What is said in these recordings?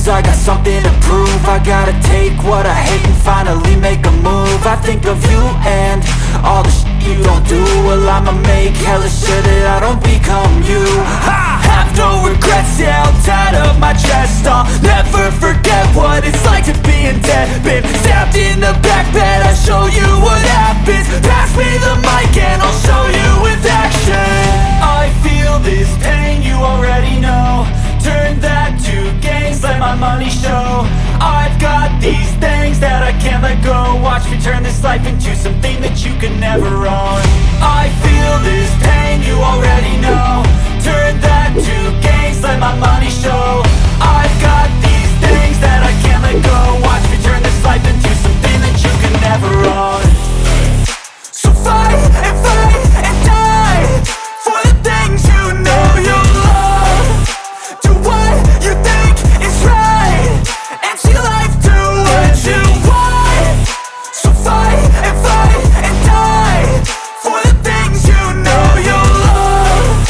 lose, I got something to prove. I gotta take what I hate and finally make a move. I think of you and all the shit you don't do. Well, I'ma make hella sure that I don't become you. I have no regrets, yeah, held tight up my chest. I'll never forget what it's like to be in debt. Been stabbed in the back bed, I'll show you what happens. Pass me the mic and I'll show you with action. I feel this pain, you already know. Turn that to gains, let my money show. I've got these things that I can't let go. Watch me turn this life into something that you can never own. I feel this pain, you already know. Turn that to gains, let my money show. I've got these things that I can't let go. Watch me turn this life into something that you can never own. So fight and die for the things you know you love. Do what you think is right and see life do what you want. So fight and die for the things you know you love.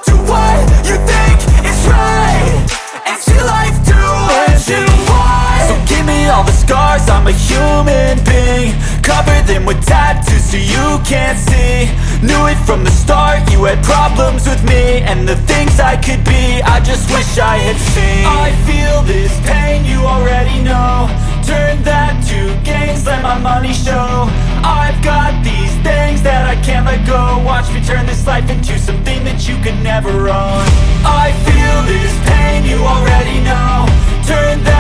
Do what you think is right and see life do what you want. So give me all the scars, I'm a human being. Cover them with tattoos so you can't see. Knew it from the start, you had problems with me and the things I could be, I just wish I had seen. I feel this pain, you already know. Turn that to gains, let my money show. I've got these things that I can't let go. Watch me turn this life into something that you can never own. I feel this pain, you already know. Turn that